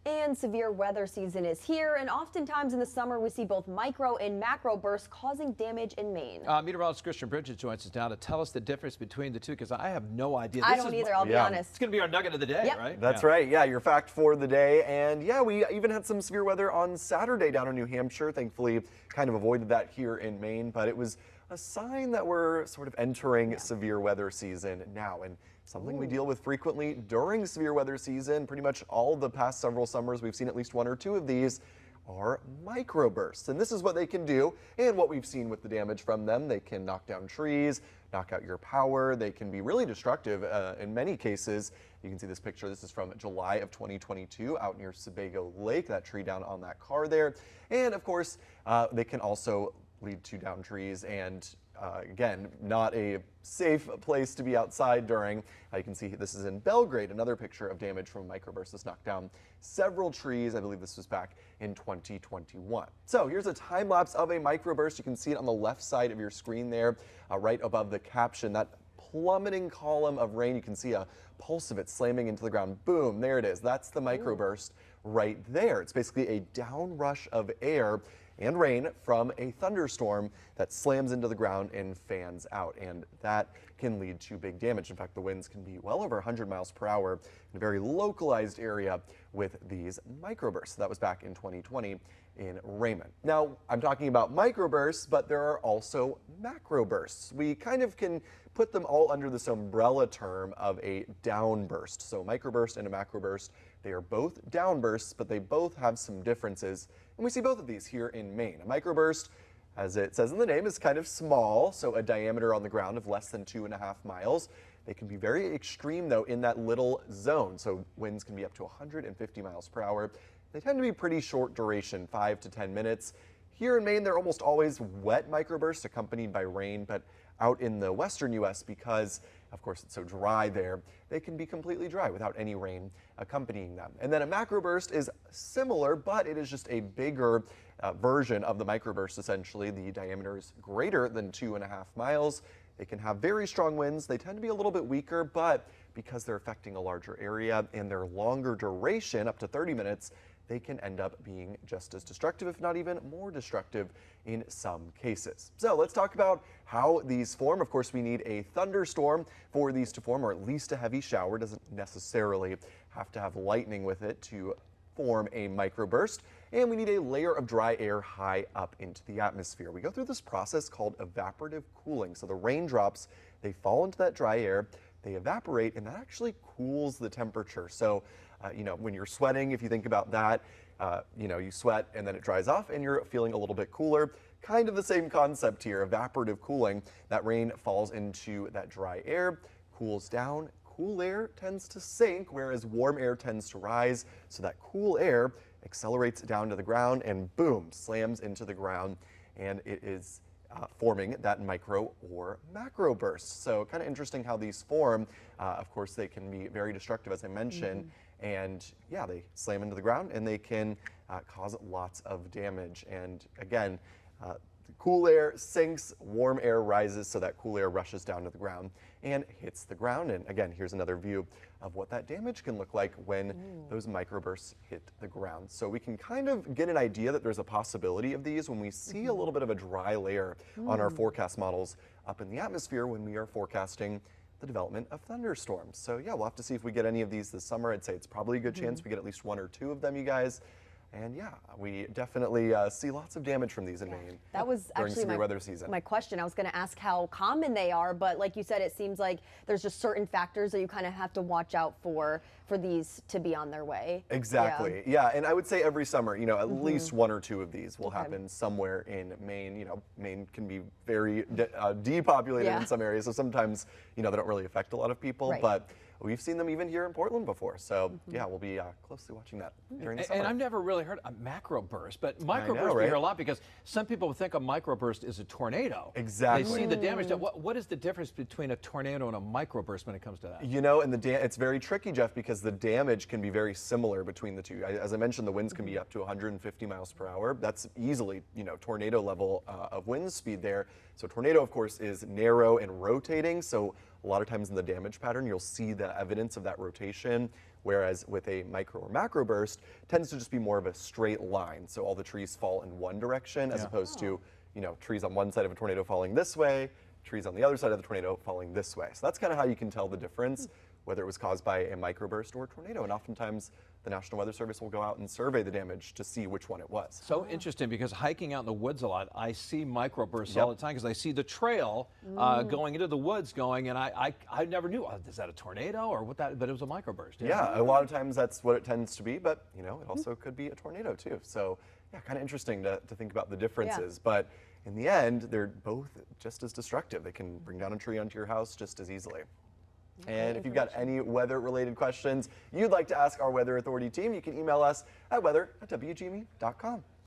And severe weather season is here, and oftentimes in the summer we see both micro and macro bursts causing damage in Maine. Meteorologist Christian Bridges joins us now to tell us the difference between the two, because I have no idea. I don't either, I'll be honest. It's going to be our nugget of the day, Yep. right? That's right. Yeah, your fact for the day. And yeah, we even had some severe weather on Saturday down in New Hampshire. Thankfully, kind of avoided that here in Maine, but it was a sign that we're sort of entering severe weather season now. And something we deal with frequently during severe weather season. Pretty much all the past several summers, we've seen at least one or two of these are microbursts. And this is what they can do and what we've seen with the damage from them. They can knock down trees, knock out your power. They can be really destructive in many cases. You can see this picture. This is from July of 2022 out near Sebago Lake, that tree down on that car there. And of course, they can also lead to down trees and again, not a safe place to be outside during. You can see this is in Belgrade, another picture of damage from a microburst. This knocked down several trees. I believe this was back in 2021. So here's a time lapse of a microburst. You can see it on the left side of your screen there, right above the caption. That plummeting column of rain, you can see a pulse of it slamming into the ground. Boom, there it is. That's the microburst right there. It's basically a downrush of air and rain from a thunderstorm that slams into the ground and fans out, and that can lead to big damage. In fact, the winds can be well over 100 miles per hour in a very localized area with these microbursts. That was back in 2020 in Raymond. Now, I'm talking about microbursts, but there are also macrobursts. We kind of can put them all under this umbrella term of a downburst. So microburst and a macroburst, they are both downbursts, but they both have some differences. And we see both of these here in Maine. A microburst, as it says in the name, is kind of small, so a diameter on the ground of less than 2.5 miles. They can be very extreme, though, in that little zone, so winds can be up to 150 miles per hour. They tend to be pretty short duration, 5 to 10 minutes. Here in Maine, they're almost always wet microbursts accompanied by rain, but out in the western U.S., because of course it's so dry there, they can be completely dry without any rain accompanying them. And then a macroburst is similar, but it is just a bigger version of the microburst. Essentially, the diameter is greater than 2.5 miles. They can have very strong winds. They tend to be a little bit weaker, but because they're affecting a larger area and their longer duration, up to 30 minutes, they can end up being just as destructive, if not even more destructive in some cases. So let's talk about how these form. Of course, we need a thunderstorm for these to form, or at least a heavy shower. Doesn't necessarily have to have lightning with it to form a microburst. And we need a layer of dry air high up into the atmosphere. We go through this process called evaporative cooling. So the raindrops, they fall into that dry air, they evaporate, and that actually cools the temperature. So you know, when you're sweating, if you think about that, you know, you sweat and then it dries off and you're feeling a little bit cooler. Kind of the same concept here, evaporative cooling. That rain falls into that dry air, cools down. Cool air tends to sink, whereas warm air tends to rise. So that cool air accelerates down to the ground and boom, slams into the ground, and it is forming that micro or macro burst. So kind of interesting how these form. Of course, they can be very destructive, as I mentioned. And yeah, they slam into the ground and they can cause lots of damage. And again, cool air sinks, warm air rises, so that cool air rushes down to the ground and hits the ground. And again, here's another view of what that damage can look like when those microbursts hit the ground. So we can kind of get an idea that there's a possibility of these when we see a little bit of a dry layer on our forecast models up in the atmosphere when we are forecasting the development of thunderstorms. So yeah, we'll have to see if we get any of these this summer. I'd say it's probably a good chance we get at least one or two of them, you guys. And yeah, we definitely see lots of damage from these in Maine. That was during actually severe weather season. My question. I was going to ask how common they are, but like you said, it seems like there's just certain factors that you kind of have to watch out for these to be on their way. Exactly. Yeah, and I would say every summer, you know, at least one or two of these will happen somewhere in Maine. You know, Maine can be very depopulated in some areas, so sometimes, you know, they don't really affect a lot of people, but we've seen them even here in Portland before. So yeah, we'll be closely watching that during the summer. And I've never really heard a macroburst, but microburst we hear a lot because some people think a microburst is a tornado. Exactly. They see the damage. What is the difference between a tornado and a microburst when it comes to that? You know, and it's very tricky, Jeff, because the damage can be very similar between the two. As I mentioned, the winds can be up to 150 miles per hour. That's easily, you know, tornado level of wind speed there. So tornado, of course, is narrow and rotating. So a lot of times in the damage pattern, you'll see the evidence of that rotation whereas with a micro or macroburst, tends to just be more of a straight line. So all the trees fall in one direction as opposed to, you know, trees on one side of a tornado falling this way, trees on the other side of the tornado falling this way. So that's kind of how you can tell the difference, whether it was caused by a microburst or a tornado. And oftentimes the National Weather Service will go out and survey the damage to see which one it was. So interesting, because hiking out in the woods a lot, I see microbursts all the time because I see the trail going into the woods and I never knew, is that a tornado or what that, but it was a microburst. Yeah, a lot of times that's what it tends to be, but you know, it also could be a tornado too. So yeah, kind of interesting to think about the differences, but in the end, they're both just as destructive. They can bring down a tree onto your house just as easily. And if you've got any weather-related questions you'd like to ask our Weather Authority team, you can email us at weather@wgme.com.